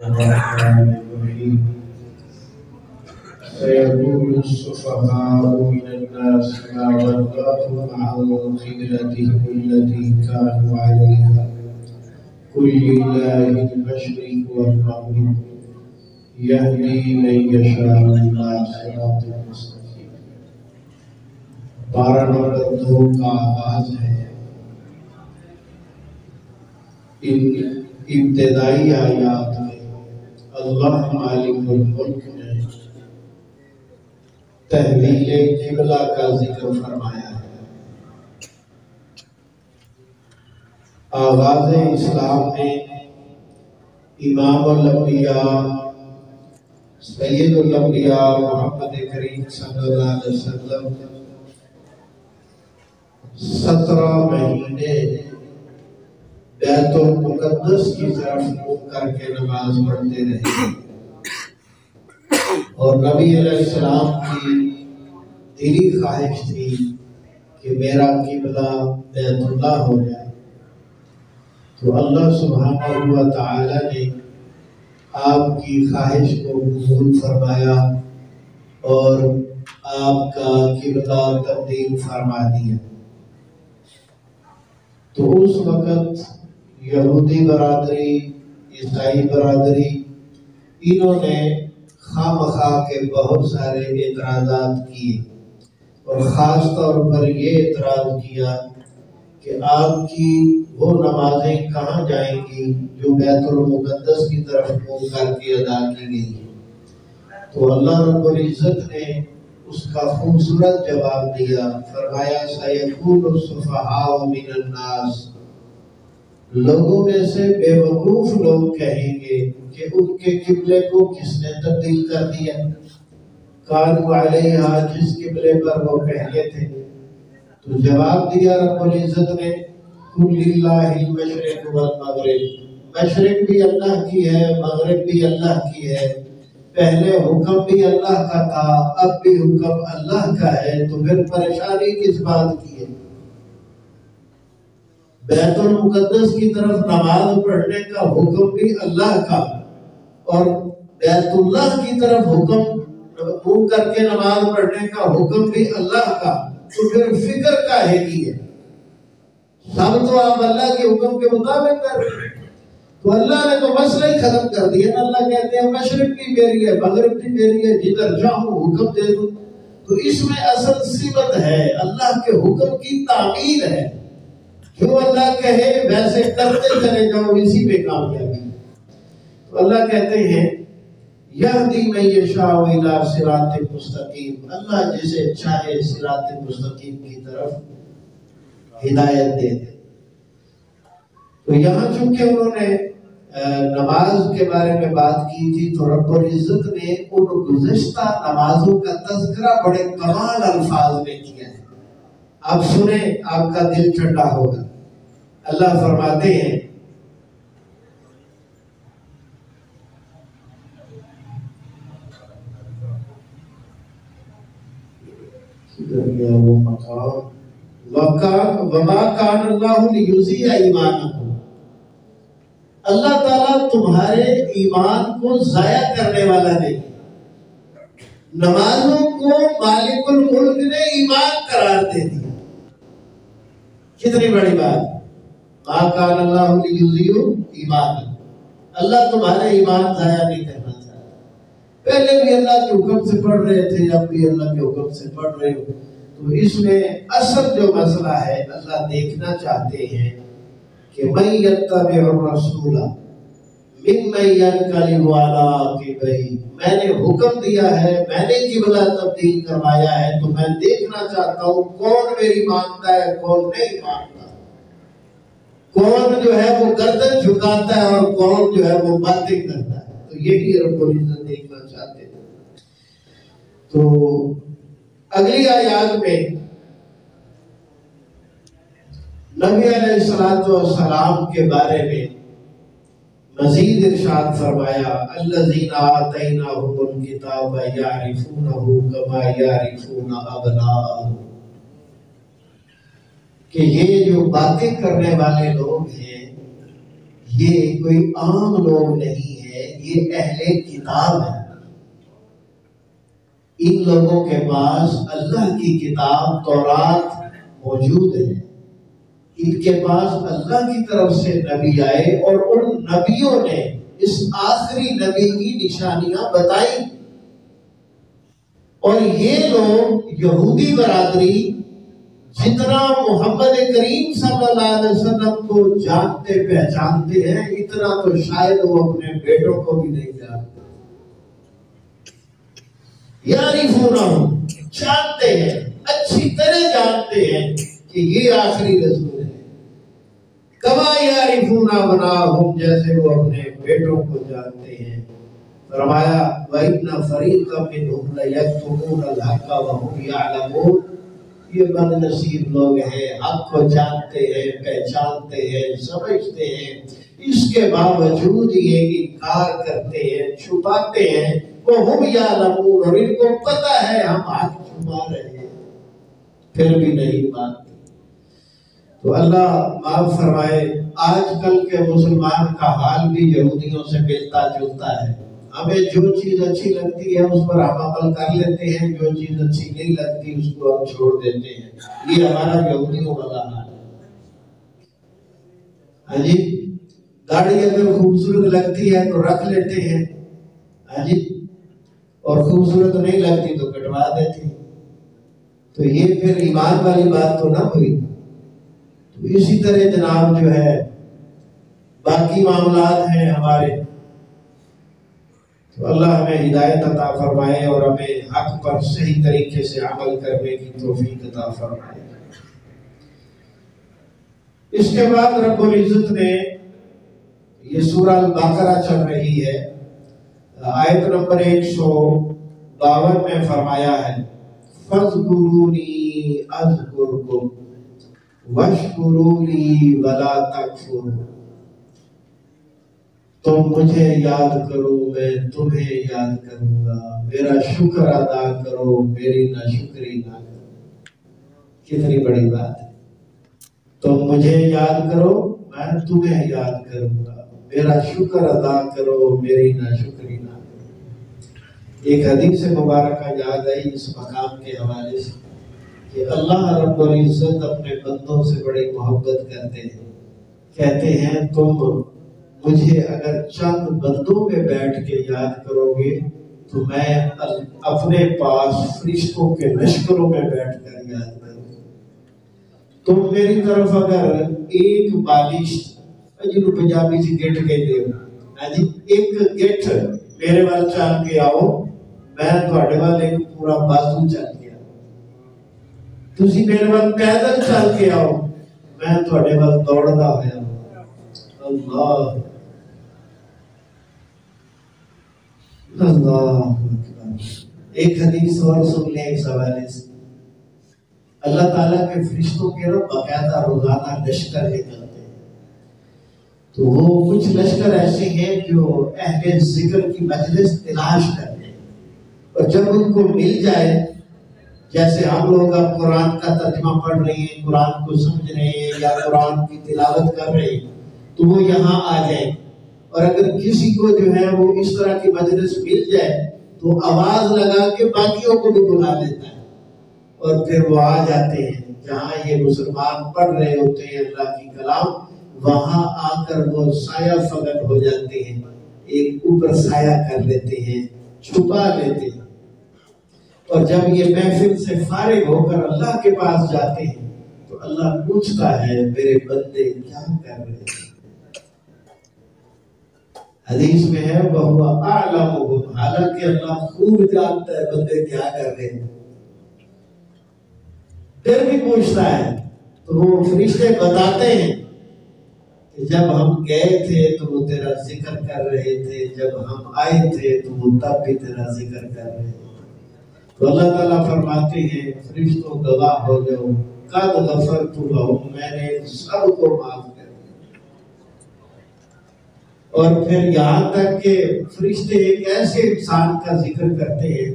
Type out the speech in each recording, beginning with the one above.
الرحمن الرحيم سيقول السفهاء من الناس ما ولاهم عن قبلتهم التي كانوا عليها قل لله المشرق والمغرب يهدي من يشاء إلى صراط مستقيم۔ 12 نمبر 2 کا آغاز ہے۔ ان ابتدائی آیات میں اللہ مالک الملک نے تحویل قبلہ کا ذکر فرمایا ہے۔ آغاز اسلام میں امام الانبیاء سید الانبیاء محمد کریم صلی اللہ علیہ وسلم 17 مہینے بیت المقدس کی طرف منہ کر کے نماز پڑھتے رہے، اور نبی علیہ السلام کی دلی خواہش تھی کہ میرا قبلہ بیت اللہ ہو جائے، تو اللہ سبحانہ و تعالی نے آپ کی خواہش کو قبول فرمایا اور آپ کا قبلہ تبدیل فرما دیا۔ تو اس وقت یہودی برادری، عیسائی برادری، انہوں نے خواہ مخواہ کے بہت سارے اعتراضات کیے، اور خاص طور پر یہ اعتراض کیا کہ آپ کی وہ نمازیں کہاں جائیں گی جو بیت المقدس کی طرف منہ کر کے ادا کی گئی ہیں۔ تو اللہ رب العزت نے اس کا خوبصورت جواب دیا، فرمایا سَيَقُولُ السُّفَهَاءُ مِنَ النَّاسِ، لوگوں میں سے بے وقوف لوگ کہیں گے کہ ان کے قبلے کو کس نے تبدیل کر دیا، قالوا علیہا، جس قبلے پر وہ پہلے تھے۔ تو جواب دیا رب العزت نے، قل للہ المشرق والمغرب، مشرق بھی اللہ کی ہے، مغرب بھی اللہ کی ہے، پہلے حکم بھی اللہ کا تھا، اب بھی حکم اللہ کا ہے، تو پھر پریشانی کس بات کی ہے؟ بیت المقدس کی طرف نماز پڑھنے کا حکم بھی اللہ کا، اور بیت اللہ کی طرف حکم منہ کر کے نماز پڑھنے کا حکم بھی اللہ کا، تو پھر فکر کاہے کی ہے؟ سب تو آپ اللہ کے حکم کے مطابق کر رہے ہیں۔ تو اللہ نے تو مسئلہ ہی ختم کر دیا۔ اللہ کہتے ہیں مشرق بھی میری ہے، مغرب بھی میری ہے، جدھر چاہوں حکم دے دوں۔ تو اس میں اصل صفت ہے اللہ کے حکم کی تعمیل ہے، جو اللہ کہے ویسے کرتے چلے جاؤ، اسی پہ کامیابی۔ تو اللہ کہتے ہیں یہدی من یشاء الی صراط مستقیم، اللہ جسے چاہے صراط مستقیم کی طرف ہدایت دے دے۔ تو یہاں چونکہ انہوں نے نماز کے بارے میں بات کی تھی، تو رب العزت نے ان گزشتہ نمازوں کا تذکرہ بڑے کمال الفاظ میں کیا ہے۔ آپ سنیں، آپ کا دل ٹھنڈا ہوگا۔ اللہ فرماتے ہیں وَمَا كَانَ اللَّهُ لِيُضِيعَ إِيمَانَكُمْ، اللہ تعالیٰ تمہارے ایمان کو ضائع کرنے والا نہیں۔ نمازوں کو مالک الملک نے ایمان قرار دے دیا، کتنی بڑی بات۔ مَا كَانَ اللَّهُ لِيُضِيعَ إِيمَانَكُمْ، اللہ تمہارے ایمان ضائع نہیں کرنا چاہتا۔ پہلے بھی اللہ کے حکم سے پڑھ رہے تھے، اب بھی اللہ کے حکم سے پڑھ رہے ہو، تو اس میں اصل جو مسئلہ ہے اللہ دیکھنا چاہتے ہیں کہ مَن يَتَّبِعُ الرَّسُولَ مِمَّن يَنقَلِبُ عَلَىٰ عَقِبَیْہِ، میں نے حکم دیا ہے، میں نے قبلہ تبدیل کروایا ہے، تو میں دیکھنا چاہتا ہوں کون میری مانتا ہے، کون نہیں مانتا، کون جو ہے وہ گردن جھکاتا ہے اور کون جو ہے وہ باتیں کرتا ہے۔ تو یہی رب العزت دیکھنا چاہتے ہیں۔ تو اگلی آیات میں نبی علیہ السلام کے بارے میں مزید ارشاد فرمایا، الذین آتیناہم الکتاب یعرفونہ کما یعرفون ابناءہم، کہ یہ جو باتیں کرنے والے لوگ ہیں یہ کوئی عام لوگ نہیں ہیں، یہ اہل کتاب ہے، ان لوگوں کے پاس اللہ کی کتاب تورات موجود ہے، ان کے پاس اللہ کی طرف سے نبی آئے اور ان نبیوں نے اس آخری نبی کی نشانیاں بتائی، اور یہ لوگ یہودی برادری جتنا محمد کریم صلی اللہ علیہ وسلم کو جانتے پہچانتے ہیں اتنا تو شاید وہ اپنے بیٹوں کو بھی نہیں جانتے، یعرفونہ جانتے ہیں، اچھی طرح جانتے ہیں کہ یہ آخری رسول ہے، کما یعرفون ابناءہم جیسے وہ اپنے بیٹوں کو جانتے ہیں۔ فرمایا وَإِنَّ فَرِيقًا مِّنْهُمْ لَيَكْتُمُونَ الْحَقَّ وَهُمْ يَعْلَمُونَ، یہ بد نصیب لوگ ہیں، حق کو جانتے ہیں، پہچانتے ہیں، سمجھتے ہیں، اس کے باوجود یہ انکار کرتے ہیں، چھپاتے ہیں، وَهُمْ يَعْلَمُونَ، اور ان کو پتہ ہے ہم حق چھپا رہے ہیں پھر بھی نہیں مانتے۔ تو اللہ معاف فرمائے، آج کل کے مسلمان کا حال بھی یہودیوں سے ملتا جلتا ہے، ہمیں جو چیز اچھی لگتی ہے اس پر ہم عمل کر لیتے ہیں، جو چیز اچھی نہیں لگتی اس کو ہم چھوڑ دیتے ہیں، یہ ہمارا یہودیوں والا حال ہے۔ ہاں جی، گاڑی اگر خوبصورت لگتی ہے تو رکھ لیتے ہیں، ہاں جی، اور خوبصورت نہیں لگتی تو کٹوا دیتے ہیں، تو یہ پھر ایمان والی بات تو نہ ہوئی۔ تو اسی طرح جناب جو ہے باقی معاملات ہیں ہمارے، تو اللہ ہمیں ہدایت عطا فرمائے اور ہمیں حق پر صحیح طریقے سے عمل کرنے کی توفیق عطا فرمائے۔ اس کے بعد رب العزت نے، یہ سورہ البقرہ چل رہی ہے، آیت نمبر 152 میں فرمایا ہے فَاذْكُرُونِي أَذْكُرْكُمْ وَاشْكُرُوا لِي وَلَا تَكْفُرُونِ، تم مجھے یاد کرو میں تمہیں یاد کروں گا، میرا شکر ادا کرو میری ناشکری نہ کرو۔ کتنی بڑی بات ہے، تم مجھے یاد کرو میں تمہیں یاد کروں گا، میرا شکر ادا کرو میری ناشکری نہ کرو۔ ایک حدیث مبارکہ یاد آئی اس مقام کے حوالے سے کہ اللہ رب العزت اپنے بندوں سے بڑی محبت کرتے ہیں، کہتے ہیں تم مجھے اگر چند بندوں میں بیٹھ کے یاد کرو گے تو میں اپنے پاس فرشتوں کے لشکروں میں بیٹھ کر یاد کروں گا۔ تم میری طرف اگر ایک بالش، جنہوں پنجابی سے گٹ کہتے ہو، ایک گٹ میرے وال چل کے آؤ، میں تھوڑے وال ایک پورا بازو چل کے آؤ، تسی میرے وال پیدل چل کے آؤ، میں تھوڑے وال دوڑدا ہویا ہوں۔ اللہ اللہ اکبر۔ ایک حدیث اور سن لیں اس حوالے سے، اللہ تعالیٰ کے فرشتوں کے نا باقاعدہ روزانہ لشکر نکلتے ہیں، تو وہ کچھ لشکر ایسے ہیں جو اہل ذکر کی مجلس تلاش کرتے ہیں، اور جب ان کو مل جائے، جیسے ہم لوگ اب قرآن کا ترجمہ پڑھ رہے ہیں، قرآن کو سمجھ رہے ہیں یا قرآن کی تلاوت کر رہے ہیں، تو وہ یہاں آ جائیں، اور اگر کسی کو جو ہے وہ اس طرح کی مجلس مل جائے تو آواز لگا کے باقیوں کو بھی بلا لیتا ہے، اور پھر وہ آ جاتے ہیں جہاں یہ مسلمان پڑھ رہے ہوتے ہیں اللہ کی کلام، وہاں آ کر وہ سایہ فگن ہو جاتے ہیں، ایک اوپر سایہ کر لیتے ہیں، چھپا لیتے ہیں، اور جب یہ محفل سے فارغ ہو کر اللہ کے پاس جاتے ہیں تو اللہ پوچھتا ہے میرے بندے کیا کر رہے ہیں؟ حدیث میں ہے وَهُوَ أَعْلَمُهُمْ، حالانکہ اللہ خوب جانتا ہے بندے کیا کر رہے ہیں، پھر بھی پوچھتا ہے۔ تو وہ فرشتے بتاتے ہیں کہ جب ہم گئے تھے تو وہ تیرا ذکر کر رہے تھے، جب ہم آئے تھے تو وہ تب بھی تیرا ذکر کر رہے تھے۔ تو اللہ تعالیٰ فرماتے ہیں فرشتوں گواہ ہو جاؤ، قد غفرت لہم، میں نے سب کو معاف کر دیا۔ اور پھر یہاں تک کہ فرشتے ایک ایسے انسان کا ذکر کرتے ہیں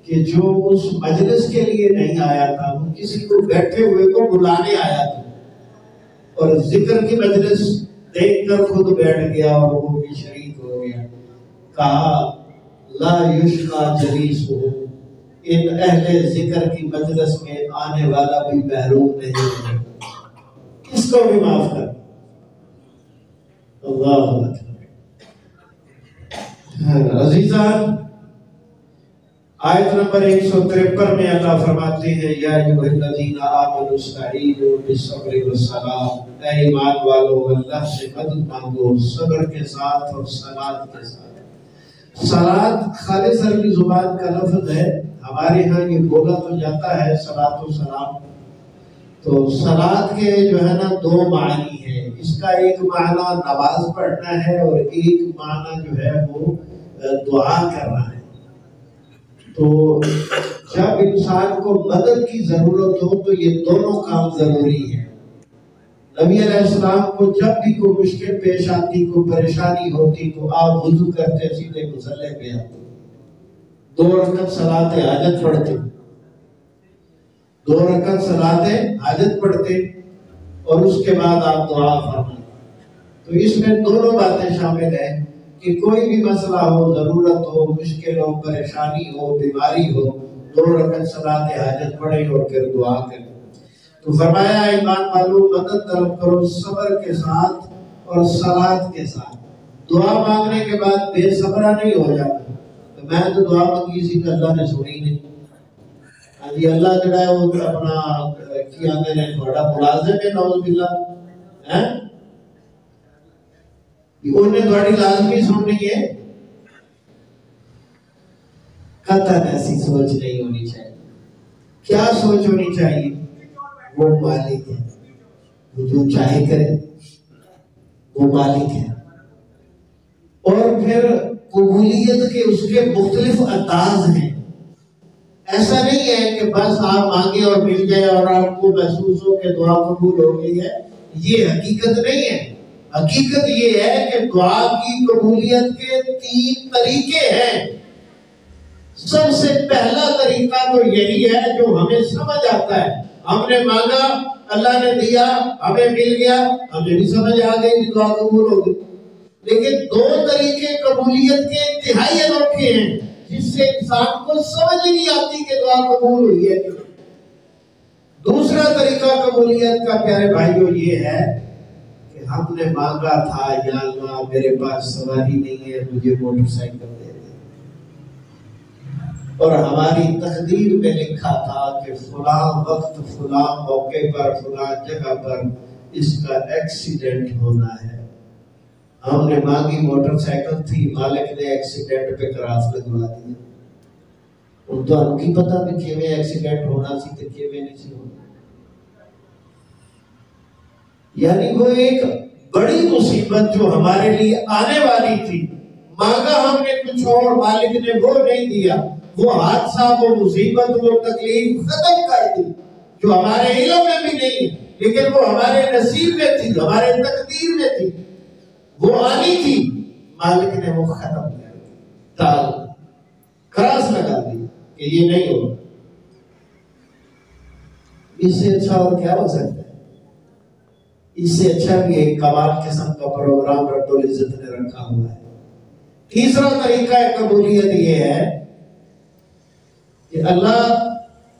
کہ جو اس مجلس کے لیے نہیں آیا تھا، وہ کسی کو بیٹھے ہوئے کو بلانے آیا تھا، اور ذکر کی مجلس دیکھ کر خود بیٹھ گیا اور وہ بھی شریک ہو گیا، کہا لا یشقا جلیسہم، ان اہل ذکر کی مجلس میں آنے والا بھی محروم نہیں ہے، اس کو بھی معاف کر۔ اللہ اکبر۔ عزیزان، آیت نمبر 153 میں اللہ فرماتے ہیں یا ایھا الذین آمنوا استعینوا بالصبر والصلاۃ، اے ایمان والو اللہ سے مدد مانگو صبر کے ساتھ اور صلاۃ کے ساتھ۔ صلاۃ خالص عربی زبان کا لفظ ہے، ہمارے ہاں یہ بولا تو جاتا ہے صلاۃ و سلام، تو صلاۃ کے جو ہے نا دو معنی ہیں، اس کا ایک معنی نماز پڑھنا ہے اور ایک معنی جو ہے وہ دعا کرنا ہے۔ تو جب انسان کو مدد کی ضرورت ہو تو یہ دونوں کام ضروری ہے۔ نبی علیہ السلام کو جب بھی کوئی مشکل پیش آتی، کوئی پریشانی ہوتی تو آپ وضو کرتے سیدھے مصلی پہ آتے، 2 رکعت صلاۃ حاجت پڑھتے، 2 رکعت صلاۃ حاجت پڑھتے اور اس کے بعد آپ دعا فرماتے۔ تو اس میں دونوں باتیں شامل ہیں کہ کوئی بھی مسئلہ ہو، ضرورت ہو، مشکل ہو، پریشانی ہو، بیماری ہو، 2 رکعت صلاۃ حاجت پڑھیں اور پھر دعا کریں۔ تو فرمایا ایمان والو مدد طلب کرو صبر کے ساتھ اور صلاۃ کے ساتھ۔ دعا مانگنے کے بعد بے صبرا نہیں ہو جاتا، تو میں تو دعا مانگی سی کہ اللہ نے سنی نہیں۔ جی اللہ جڑا ہے وہ اپنا کی آندے نے تھوڑا ملازم ہے، نعوذ باللہ ہے، انہیں تھوڑی لازمی سننی ہے۔ قطعاً ایسی سوچ نہیں ہونی چاہیے۔ کیا سوچ ہونی چاہیے؟ وہ مالک ہے، وہ جو چاہے کرے، وہ مالک ہے۔ اور پھر قبولیت کے اس کے مختلف انداز ہیں۔ ایسا نہیں ہے کہ بس آپ مانگے اور مل جائے اور آپ کو محسوس ہو کہ دعا قبول ہو گئی ہے، یہ حقیقت نہیں ہے۔ حقیقت یہ ہے کہ دعا کی قبولیت کے 3 طریقے ہیں۔ سب سے پہلا طریقہ تو یہی ہے جو ہمیں سمجھ آتا ہے، ہم نے مانگا، اللہ نے دیا، ہمیں مل گیا، ہمیں بھی سمجھ آ گئی کہ دعا قبول ہو گئی۔ لیکن 2 طریقے قبولیت کے انتہائی انوکھے ہیں، جس سے انسان کو سمجھ ہی نہیں آتی کہ دعا قبول ہوئی ہے۔ دوسرا طریقہ قبولیت کا پیارے بھائیو یہ ہے کہ ہم نے مانگا تھا یا اللہ میرے پاس سواری نہیں ہے، مجھے موٹر سائیکل دے دے، اور ہماری تقدیر میں لکھا تھا کہ فلاں وقت فلاں موقع پر فلاں جگہ پر اس کا ایکسیڈنٹ ہونا ہے۔ ہم نے مانگی موٹر سائیکل تھی، مالک نے ایکسیڈنٹ پہ کراس لگوا دیا۔ ان تو ان کی پتہ بھی کیویں ایکسیڈنٹ ہونا سی تے کیویں نہیں سی ہونا۔ یعنی وہ ایک بڑی مصیبت جو ہمارے لیے آنے والی تھی، مانگا ہم نے کچھ اور، مالک نے وہ نہیں دیا، وہ حادثہ، وہ مصیبت، وہ تکلیف ختم کر دی جو ہمارے علم میں بھی نہیں، لیکن وہ ہمارے نصیب میں تھی، ہمارے تقدیر میں تھی، وہ آنی تھی، مالک نے وہ ختم کر دی، ٹال کراس لگا دی کہ یہ نہیں ہوگا۔ اس سے اچھا اور کیا ہو سکتا ہے؟ اس سے اچھا بھی ایک کمال قسم کا پروگرام رب العزت نے رکھا ہوا ہے۔ تیسرا طریقہ قبولیت یہ ہے کہ اللہ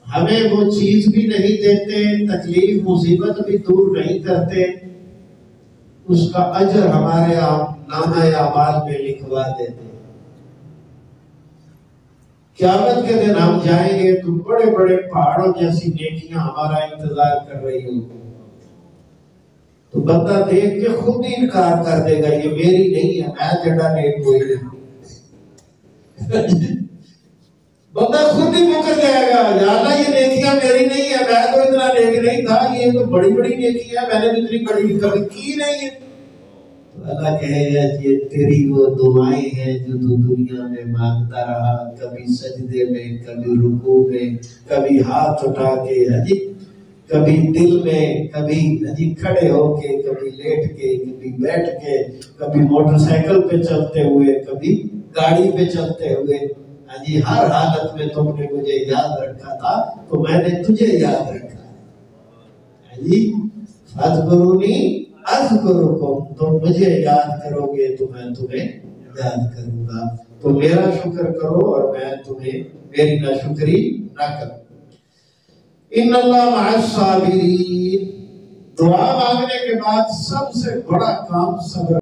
ہمیں وہ چیز بھی نہیں دیتے، تکلیف مصیبت بھی دور نہیں کرتے، اس کا اجر ہمارے نامہ اعمال میں لکھوا دیتے۔ قیامت کے دن ہم جائیں گے تو بڑے بڑے پہاڑوں جیسی نیکیاں ہمارا انتظار کر رہی ہوگی، تو بندہ دیکھ کے خود ہی انکار کر دے گا یہ میری نہیں ہے، میں جڑا نیک کوئی نہیں۔ بندہ خود ہی مکر جائے گا، یا اللہ یہ نیکیاں میری نہیں ہے، میں تو اتنا نیک نہیں تھا، یہ تو بڑی بڑی نیکیاں میں نے اتنی بڑی کبھی کی نہیں ہے۔ تو اللہ کہے گا یہ تیری وہ دعائیں ہیں جو تو دنیا میں مانگتا رہا، کبھی سجدے میں، کبھی رکوع میں، کبھی ہاتھ اٹھا کے، کبھی دل میں، کبھی کھڑے ہو کے، کبھی لیٹ کے، کبھی بیٹھ کے، کبھی موٹر سائیکل پہ چلتے ہوئے، کبھی گاڑی پہ چلتے ہوئے، ہر حالت میں تم نے مجھے یاد رکھا تھا تو میں نے تجھے یاد رکھا ہے۔ فاذکرونی اذکرکم، تم مجھے یاد کرو گے تو میں تمہیں یاد کروں گا. تو میرا شکر کرو اور میں تمہیں میری ناشکری نہ کروں. ان اللہ مع الصابرین. دعا مانگنے کے بعد سب سے بڑا کام صبر